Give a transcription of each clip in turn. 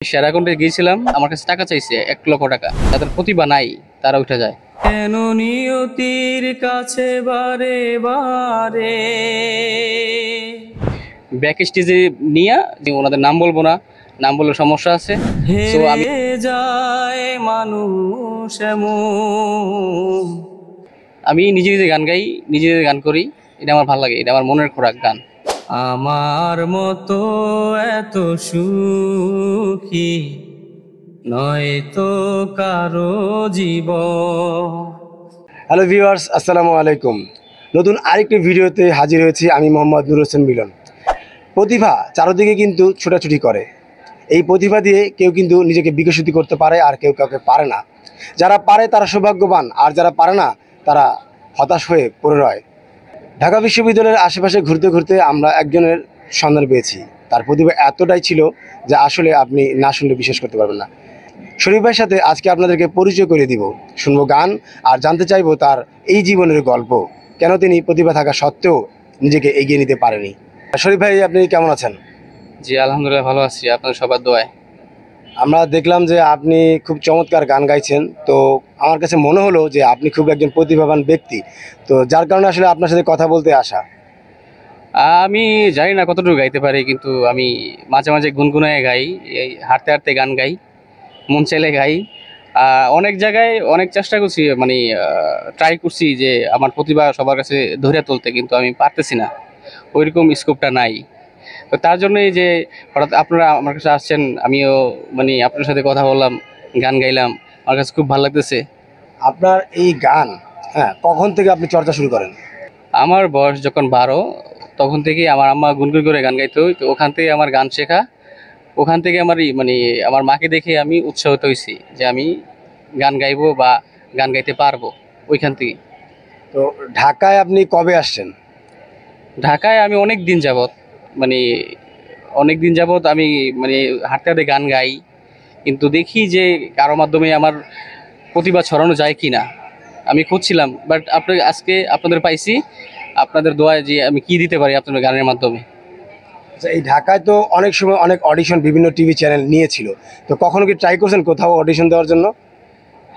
সেরাকন্ডে গিয়েছিলাম, আমার কাছে টাকা চাইছে 1 লক্ষ টাকা। যাদের প্রতিভা নাই তারা উঠে যায়। কেন নিয়তির কাছে বারে বারে ব্যাক স্টেজে নিয়ে যে ওনাদের নাম বলবো না, নাম বললে সমস্যা আছে। সো আমি যায় মানুষ আমি নিজে নিজে গান গাই, নিজে নিজে গান করি। এটা আমার ভালো লাগে, এটা আমার মনের খোরাক গান। আমার মতো এত সুখী নয় তো কারো জীবন। হ্যালো ভিউয়ার্স, আসসালামু আলাইকুম। নতুন আরেকটি ভিডিওতে হাজির হয়েছি আমি মোহাম্মদ নুর হোসেন মিলন। প্রতিভা চারদিকে কিন্তু ছোটাছুটি করে। এই প্রতিভা দিয়ে কেউ কিন্তু নিজেকে বিকশিত করতে পারে, আর কেউ কাউকে পারে না। যারা পারে তারা সৌভাগ্যবান, আর যারা পারে না তারা হতাশ হয়ে পড়ে রয়। ঢাকা বিশ্ববিদ্যালয়ের আশেপাশে ঘুরতে ঘুরতে আমরা একজনের সন্ধান পেয়েছি। তার প্রতিভা এতটাই ছিল যে আসলে আপনি না শুনলে বিশ্বাস করতে পারবেন না। শরীফ ভাইয়ের সাথে আজকে আপনাদেরকে পরিচয় করে দিব, শুনবো গান আর জানতে চাইবো তার এই জীবনের গল্প, কেন তিনি প্রতিভা থাকা সত্ত্বেও নিজেকে এগিয়ে নিতে পারেনি। শরীফ ভাই, আপনি কেমন আছেন? জি আলহামদুলিল্লাহ, ভালো আছি আপনাদের সবার দোয়ায়। আমরা দেখলাম যে আপনি খুব চমৎকার গান গাইছেন, তো আমার কাছে মনে হলো যে আপনি খুব একজন প্রতিভাবান ব্যক্তি, তো যার কারণে আসলে আপনার সাথে কথা বলতে আসা। আমি জানি না কতটুকু গাইতে পারি, কিন্তু আমি মাঝে মাঝে গুনগুনায় গাই, এই হাঁটতে হাঁটতে গান গাই, মন চাইলে গাই। অনেক জায়গায় অনেক চেষ্টা করছি, মানে ট্রাই করছি যে আমার প্রতিভা সবার কাছে ধরে তুলতে, কিন্তু আমি পারতেছি না, ওইরকম স্কোপটা নাই। তো তার জন্যই যে হঠাৎ আপনারা আমার কাছে আসছেন, আমিও মানে আপনার সাথে কথা বললাম, গান গাইলাম, আমার কাছে খুব ভালো লাগতেছে। আপনার এই গান, হ্যাঁ, কখন থেকে আপনি চর্চা শুরু করেন? আমার বয়স যখন 12, তখন থেকেই আমার আম্মা গুনগুন করে গান গাইতো, তো ওখান থেকে আমার গান শেখা। ওখান থেকে আমার মানে আমার মাকে দেখে আমি উৎসাহিত হয়েছি যে আমি গান গাইবো বা গান গাইতে পারবো, ওইখান থেকে। তো ঢাকায় আপনি কবে আসছেন? ঢাকায় আমি অনেক দিন যাবত, মানে অনেক দিন যাবত আমি মানে হাঁটতে হাঁটতে গান গাই, কিন্তু দেখি যে কারো মাধ্যমে আমার প্রতিভা ছড়ানো যায় কি না। আমি খুঁজছিলাম, বাট আজকে আপনাদের পাইছি, আপনাদের দোয়ায় যে আমি কি দিতে পারি আপনাদের গানের মাধ্যমে। আচ্ছা, এই ঢাকায় তো অনেক সময় অনেক অডিশন বিভিন্ন টিভি চ্যানেল নিয়েছিল, তো কখনো কি ট্রাই করছেন কোথাও অডিশন দেওয়ার জন্য?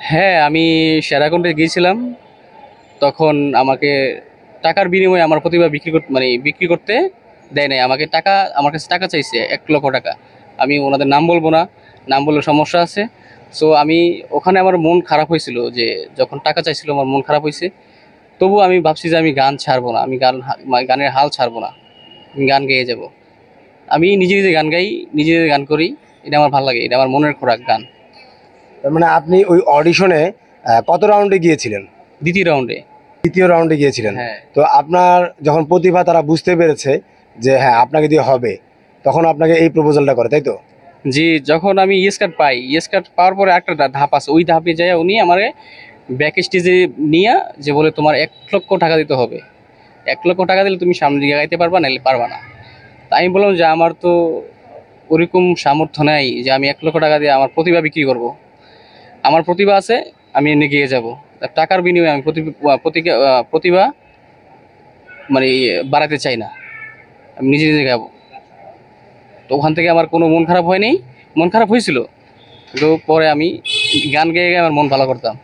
হ্যাঁ, আমি সেরাকন্ডে গিয়েছিলাম, তখন আমাকে টাকার বিনিময়ে আমার প্রতিভা বিক্রি করতে দেয় নাই। আমার কাছে টাকা চাইছে 1 লক্ষ টাকা। আমি ওনাদের নাম বলবো না, নাম বললে সমস্যা আছে। সো আমি ওখানে আমার মন খারাপ হয়েছিল, যে যখন টাকা চাইছিল আমার মন খারাপ হয়েছে। তবু আমি ভাবছি যে আমি গান ছাড়বো না, আমি গানের হাল ছাড়বো না, আমি গান গেয়ে যাব। আমি নিজে নিজে গান গাই, নিজে নিজে গান করি। এটা আমার ভালো লাগে, এটা আমার মনের খোরাক গান। তার মানে আপনি ওই অডিশনে কত রাউন্ডে গিয়েছিলেন? দ্বিতীয় রাউন্ডে। দ্বিতীয় রাউন্ডে গিয়েছিলেন। হ্যাঁ। তো আপনার যখন প্রতিভা তারা বুঝতে পেরেছে যে হ্যাঁ আপনাকে দিয়ে হবে, তখন আপনাকে এই প্রপোজালটা করে, তাই তো? জি, যখন আমি ইয়েস কার্ড পাই, ইয়েস কার্ড পাওয়ার পরে একটা ধাপ আছে, ওই ধাপে যায় উনি আমারে ব্যাক স্টেজে নিয়ে যে বলে তোমার 1 লক্ষ টাকা দিতে হবে, 1 লক্ষ টাকা দিলে তুমি সামনে দিকে গাইতে পারবা, নাহলে পারবা না। তাই আমি বললাম যে আমার তো ওরকম সামর্থ্য নাই যে আমি 1 লক্ষ টাকা দিয়ে আমার প্রতিভা বিক্রি করব। আমার প্রতিভা আছে, আমি এনে গিয়ে যাব। টাকার বিনিময়ে আমি প্রতিভা মানে বাড়াতে চাই না, আমি নিজে নিজে গাবো। তো ওখান থেকে আমার কোনো মন খারাপ হয়নি, মন খারাপ হয়েছিল, কিন্তু পরে আমি গান গেয়ে গিয়ে আমার মন ভালো করতাম।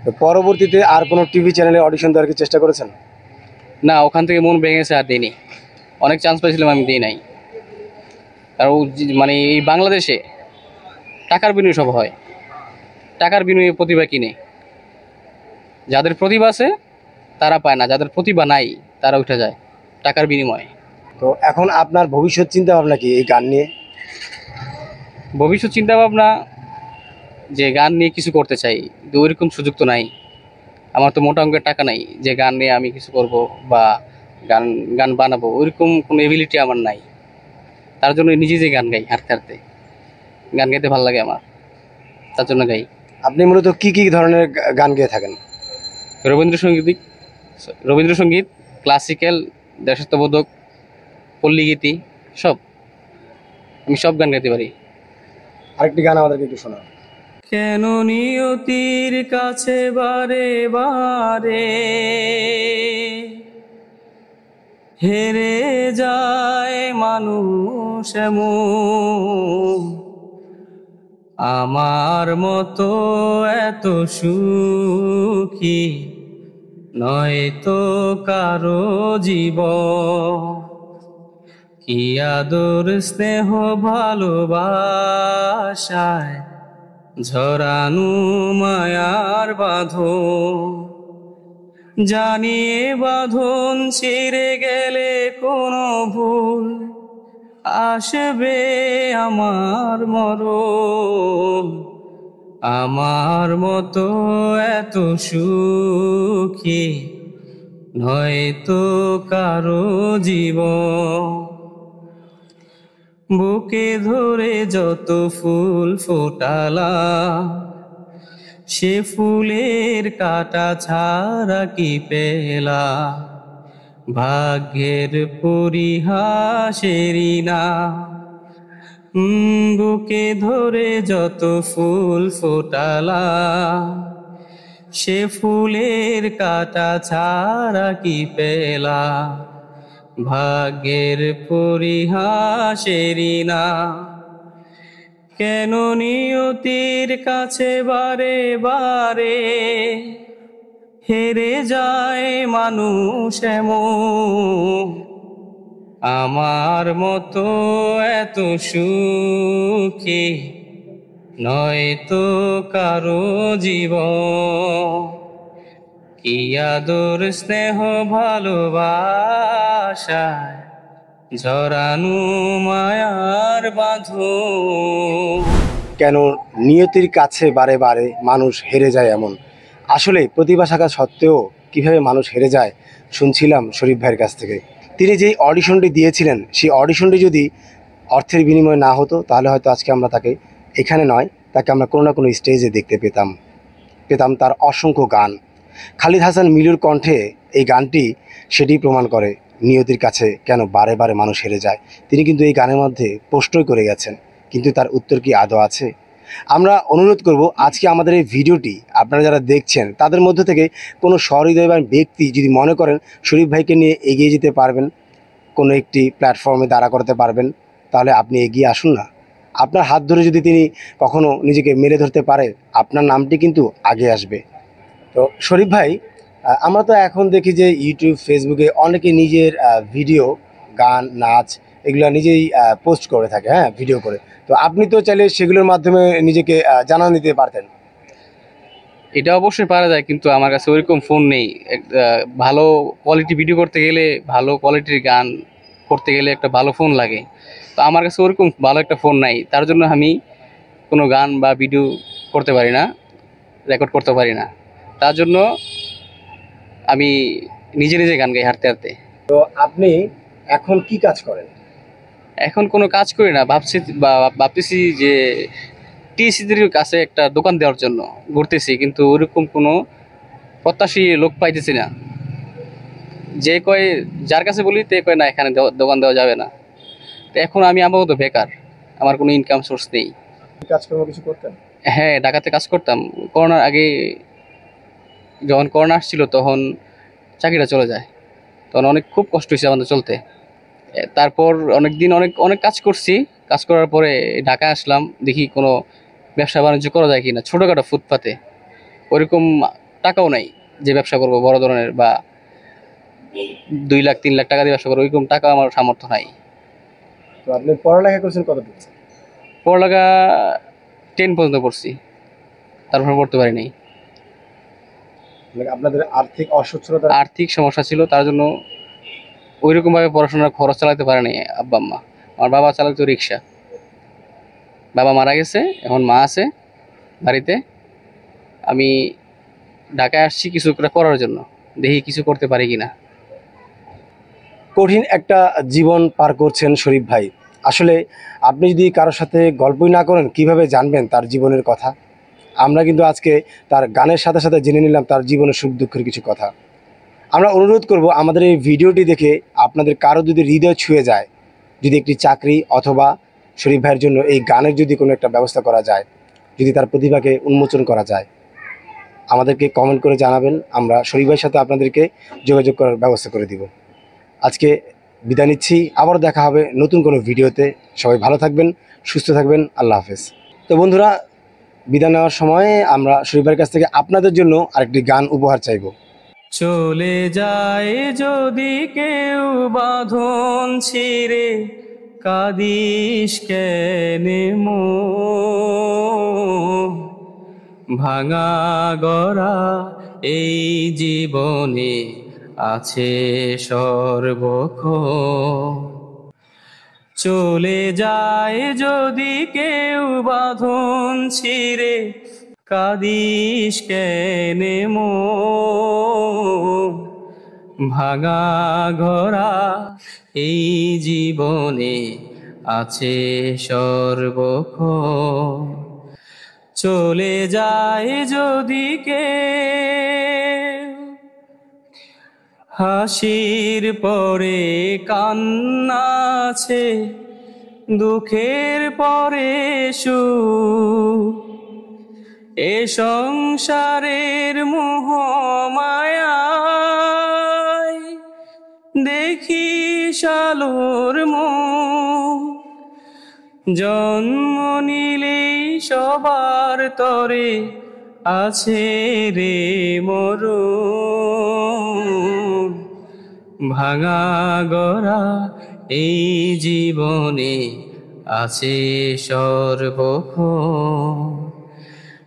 তো পরবর্তীতে আর কোনো টিভি চ্যানেলে অডিশন দেওয়ার কি চেষ্টা করেছেন? না, ওখান থেকে মন ভেঙে গেছে, আর দিইনি। অনেক চান্স পাইছিলাম, আমি দিই নাই। আর মানে এই বাংলাদেশে টাকার বিনিময়ে সব হয়, টাকার বিনিময়ে প্রতিভা কিনে। যাদের প্রতিভা আছে তারা পায় না, যাদের প্রতিভা নাই তারা উঠে যায় টাকার বিনিময়ে। তো এখন আপনার ভবিষ্যৎ চিন্তা ভাবনা কি এই গান নিয়ে? ভবিষ্যৎ চিন্তা ভাবনা যে গান নিয়ে কিছু করতে চাই, কিন্তু ওইরকম সুযোগ তো নাই। আমার তো মোটা অঙ্কের টাকা নাই যে গান নিয়ে আমি কিছু করব বা গান গান বানাবো, ওইরকম কোনো এবিলিটি আমার নাই। তার জন্য নিজে যে গান গাই, হাঁটতে হাঁটতে গান গাইতে ভালো লাগে আমার, তার জন্য গাই। আপনি মূলত কি কি ধরনের গান গেয়ে থাকেন? রবীন্দ্রসঙ্গীত, রবীন্দ্রসঙ্গীত, ক্লাসিক্যাল, দেশাত্মবোধক, পল্লীগীতি, সব, আমি সব গান গাইতে পারি। আরেকটি গান আমাদেরকে একটু শোনান। কেন নিয়তির কাছে বারে বারে হেরে যায় মানুষ এমন, আমার মতো এত সুখী নয় তো কারো জীবন, কি আদর স্নেহ ভালোবাসায় ঝরানো মায়ার বাঁধন। জানিয়ে বাঁধন ছিঁড়ে গেলে কোনো ভুল আসবে আমার মরণ। আমার মতো এত সুখী নয়তো কারো জীবন, বুকে ধরে যত ফুল ফোটালা সে ফুলের কাটা ছাড়া কি পেলা, ভাগ্যের পরিহাসেরই না। বুকে ধরে যত ফুল ফোটালা সে ফুলের কাটা ছাড়া কি পেলা, ভাগ্যের পরিহাসেরই না। কেন নিয়তির কাছে বারে বারে হেরে যায় মানুষ এমন, আমার মতো এত সুখী নয়তো কারো জীবন, কি আদর স্নেহ ভালোবাসায় ঝরানো মায়ার বাঁধন। কেন নিয়তির কাছে বারে বারে মানুষ হেরে যায় এমন? আসলে প্রতিভা থাকা সত্ত্বেও কিভাবে মানুষ হেরে যায় শুনছিলাম শরীফ ভাইয়ের কাছ থেকে। তিনি যেই অডিশনটি দিয়েছিলেন সেই অডিশনটি যদি অর্থের বিনিময়ে না হতো তাহলে হয়তো আজকে আমরা তাকে এখানে নয়, তাকে আমরা কোনো না কোনো স্টেজে দেখতে পেতাম তার অসংখ্য গান। খালিদ হাসান মিলুর কণ্ঠে এই গানটি সেটি প্রমাণ করে নিয়তির কাছে কেন বারে বারে মানুষ হেরে যায়। তিনি কিন্তু এই গানের মধ্যে প্রশ্নই করে গেছেন, কিন্তু তার উত্তর কি আদৌ আছে? আমরা অনুরোধ করব আজকে আমাদের এই ভিডিওটি আপনারা যারা দেখছেন তাদের মধ্যে থেকে কোনো সহৃদয়বান ব্যক্তি যদি মনে করেন শরীফ ভাইকে নিয়ে এগিয়ে যেতে পারবেন, কোনো একটি প্ল্যাটফর্মে দাঁড়া করাতে পারবেন, তাহলে আপনি এগিয়ে আসুন না। আপনার হাত ধরে যদি তিনি কখনো নিজেকে মেলে ধরতে পারে আপনার নামটি কিন্তু আগে আসবে। তো শরীফ ভাই, আমরা তো এখন দেখি যে ইউটিউব ফেসবুকে অনেকে নিজের ভিডিও, গান, নাচ এগুলো নিজেই পোস্ট করে থাকে, হ্যাঁ, ভিডিও করে। তো আপনি তো চাইলে সেগুলোর মাধ্যমে নিজেকে জানান দিতে পারতেন। এটা অবশ্যই পারা যায়, কিন্তু আমার কাছে ওইরকম ফোন নেই। ভালো কোয়ালিটি ভিডিও করতে গেলে, ভালো কোয়ালিটির গান করতে গেলে একটা ভালো ফোন লাগে। তো আমার কাছে ওরকম ভালো একটা ফোন নাই, তার জন্য আমি কোনো গান বা ভিডিও করতে পারি না, রেকর্ড করতে পারি না। তার জন্য আমি নিজে নিজে গান গাই হাঁটতে হাঁটতে। তো আপনি এখন কি কাজ করেন? এখন কোনো কাজ করি না, ভাবতেছি যে টিএসসিদের কাছে একটা দোকান দেওয়ার জন্য ঘুরতেছি, কিন্তু ওরকম কোনো প্রত্যাশী লোক পাইতেছি না। যে কয়, যার কাছে বলি তে কয় না এখানে দোকান দেওয়া যাবে না। তো এখন আমি আপাতত বেকার, আমার কোনো ইনকাম সোর্স নেই। কাজকর্ম কিছু করতেন? হ্যাঁ, ঢাকাতে কাজ করতাম। করোনার আগে, যখন করোনা আসছিল তখন চাকরিটা চলে যায়, তখন খুব কষ্ট হয়েছে আমাদের চলতে। তারপর অনেক কাজ করছি। কাজ করার পরে ঢাকায় আসলাম, দেখি কোনো ব্যবসা বাণিজ্য করা যায় কিনা, ছোটোখাটো ফুটপাতে। ওরকম টাকাও নাই যে ব্যবসা করব বড় ধরনের, বা 2 লাখ 3 লাখ টাকা দিয়ে ব্যবসা করবো, ওইরকম টাকা আমার সামর্থ্য নাই। তো আপনি পড়ালেখা করছেন কতটুকু? পড়ালেখা 10 পর্যন্ত পড়ছি, তারপর পড়তে পারি নাই। মানে আপনাদের আর্থিক অসচ্ছলতা? আর্থিক সমস্যা ছিল, তার জন্য ওইরকমভাবে পড়াশোনার খরচ চালাতে পারে নাই আব্বা আম্মা। আমার বাবা চালাতো রিক্সা, বাবা মারা গেছে, এখন মা আছে বাড়িতে। আমি ঢাকায় আসছি কিছু একটা করার জন্য, দেখি কিছু করতে পারি কিনা। কঠিন একটা জীবন পার করছেন শরীফ ভাই। আসলে আপনি যদি কারোর সাথে গল্পই না করেন কিভাবে জানবেন তার জীবনের কথা? আমরা কিন্তু আজকে তার গানের সাথে সাথে জেনে নিলাম তার জীবনের সুখ দুঃখের কিছু কথা। আমরা অনুরোধ করব আমাদের এই ভিডিওটি দেখে আপনাদের কারো যদি হৃদয় ছুঁয়ে যায়, যদি একটি চাকরি অথবা শরীফ ভাইয়ের জন্য এই গানের যদি কোনো একটা ব্যবস্থা করা যায়, যদি তার প্রতিভাকে উন্মোচন করা যায়, আমাদেরকে কমেন্ট করে জানাবেন। আমরা শরীফ ভাইয়ের সাথে আপনাদেরকে যোগাযোগ করার ব্যবস্থা করে দিব। আজকে বিদায় নিচ্ছি, আবারও দেখা হবে নতুন কোনো ভিডিওতে। সবাই ভালো থাকবেন, সুস্থ থাকবেন। আল্লাহ হাফেজ। তো বন্ধুরা, বিদায় নেওয়ার সময় আমরা শরীফের কাছ থেকে আপনাদের জন্য আরেকটি গান উপহার চাইবো। চলে যায় যদি কেউ বাঁধন ছিঁড়ে, কাঁদিস কেনে মন? ভাঙা গড়া এই জীবনে আছে সর্বক্ষণ। চলে যায় যদি কেউ বাঁধন ছিঁড়ে, কাঁদিস কেনে মন? ভাঙা ঘরা এই জীবনে আছে সর্বক্ষণ। চলে যায় যদি কেউ, হাসির পরে কান্না আছে, দুঃখের পরে সুখ। এ সংসারের মোহমায়ায় দেখি আলোর মুখ। জন্ম নিলেই সবার তরে আছে রে মরণ। ভাঙা গড়া এই জীবনে আছে সর্বক্ষণ।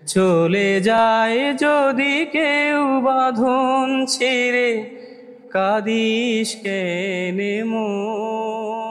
চলে যায় যদি কেউ বাঁধন ছিঁড়ে, কাঁদিস কেনে মন?